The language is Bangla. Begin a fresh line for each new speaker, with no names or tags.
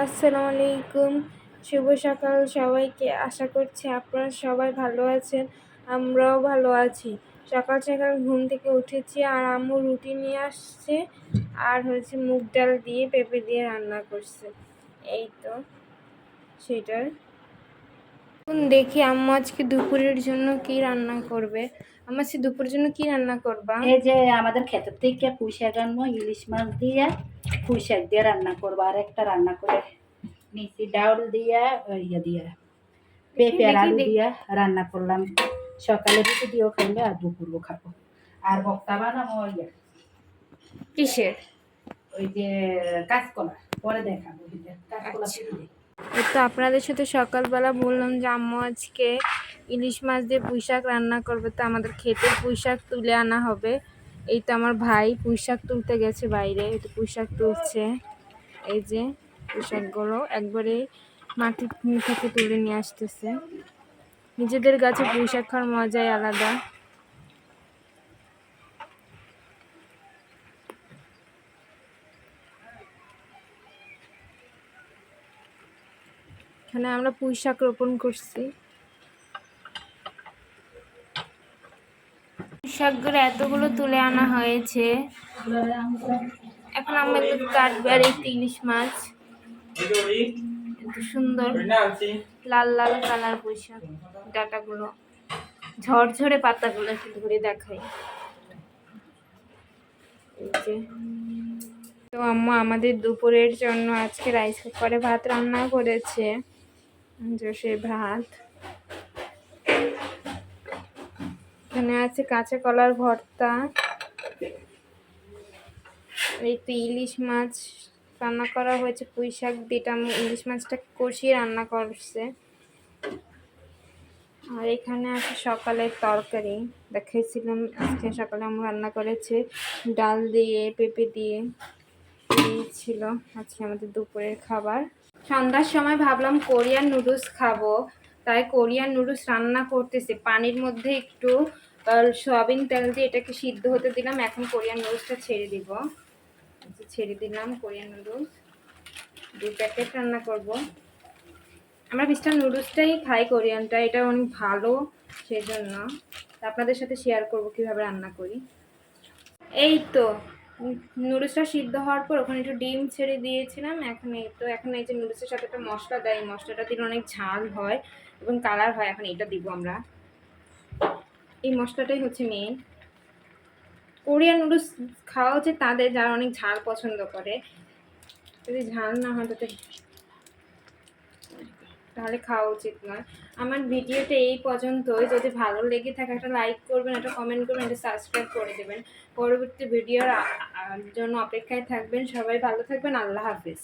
আসসালামু আলাইকুম। শুভ সকাল সবাইকে। আশা করছি আপনারা সবাই ভালো আছেন, আমরাও ভালো আছি। সকাল সকাল ঘুম থেকে উঠেছি আর আম্মু রুটি নিয়ে আসছে আর মুগ ডাল দিয়ে পেঁপে দিয়ে রান্না করছে। এই তো সেটার দেখি আম্মু আজকে দুপুরের জন্য কি রান্না করবে। আম্মু আজকে দুপুরের জন্য কি রান্না করবা?
এই যে আমাদের ক্ষেতের থেকে পুঁই শাক আনবো, ইলিশ মাছ দিয়ে পুঁই শাক দিয়ে রান্না করবো। আর একটা রান্না করে নিচি ডাউল দিয়া ইয়ে দিয়া পেঁপে আর আলু দিয়া রান্না করলাম। সকালে রুটি দিয়েও খাইলে আর দুপুরও খাবো। আর বক্তা বানাবো
কিসের?
ওই যে কাঁচকলা, পরে দেখাবো কাঁচকলা।
এই তো আপনাদের সাথে সকালবেলা বললাম যে আম্মু আজকে ইলিশ মাছ দিয়ে পুঁই শাক রান্না করবে, তো আমাদের খেতে পুঁই শাক তুলে আনা হবে। এই তো আমার ভাই পুঁই শাক তুলতে গেছে বাইরে, এই তো পুঁই শাক তুলছে। এই যে পুঁই শাকগুলো একবারে মাটির থেকে তুলে নিয়ে আসতেছে। নিজেদের গাছে পুঁই শাক খাওয়ার মজাই আলাদা। এখানে আমরা পুঁই শাক রোপণ করছি। শাকগুলো এতগুলো তুলে আনা হয়েছে, এখন আমরা একটু কাটবো। আর এই ইলিশ মাছ এত সুন্দর লাল লাল কালার পুঁই শাক, ডাটাগুলো ঝরঝরে পাতাগুলো একটু ধরে দেখাই। এই যে তো আম্মু আমাদের দুপুরের জন্য আজকে রাইস কুকারে ভাত রান্না করেছে, সে ভাত। এখানে আছে কাঁচা কলার ভর্তা, এই তো ইলিশ মাছ রান্না করা হয়েছে পুঁই শাক দিয়ে। ইলিশ মাছটা কষিয়ে রান্না করছে। আর এখানে আছে সকালের তরকারি, দেখাইছিলাম আজকে সকালে আমরা রান্না করেছে ডাল দিয়ে পেঁপে দিয়ে। এই ছিল আজকে আমাদের দুপুরের খাবার। সন্ধ্যার সময় ভাবলাম কোরিয়ান নুডলস খাবো, তাই কোরিয়ান নুডলস রান্না করতেছি। পানির মধ্যে একটু সয়াবিন তেল দিয়ে এটাকে সিদ্ধ হতে দিলাম। এখন কোরিয়ান নুডলসটা ছেড়ে দিব। ছেড়ে দিলাম কোরিয়ান নুডলস, 2 প্যাকেট রান্না করব। আমরা মিস্টার নুডলসটাই খাই, কোরিয়ানটা, এটা অনেক ভালো, সেই জন্য আপনাদের সাথে শেয়ার করব কিভাবে রান্না করি। এই তো নুডলসটা সিদ্ধ হওয়ার পর ওখানে একটু ডিম ছেড়ে দিয়েছিলাম। এখন এই যে নুডলসের সাথে একটা মশলা দেয়, মশলাটা দিলে অনেক ঝাল হয় এবং কালার হয়। এখন এটা দিব আমরা। এই মশলাটাই হচ্ছে মেন। কোরিয়ান নুডলস খাওয়া উচিত তাদের যারা অনেক ঝাল পছন্দ করে। যদি ঝাল না হয় তাহলে খাওয়া উচিত নয়। আমার ভিডিওটা এই পর্যন্তই। যদি ভালো লেগে থাকে একটা লাইক করবেন, একটা কমেন্ট করবেন, একটা সাবস্ক্রাইব করে দেবেন। পরবর্তী ভিডিওর জন্য অপেক্ষায় থাকবেন। সবাই ভালো থাকবেন। আল্লাহ হাফিজ।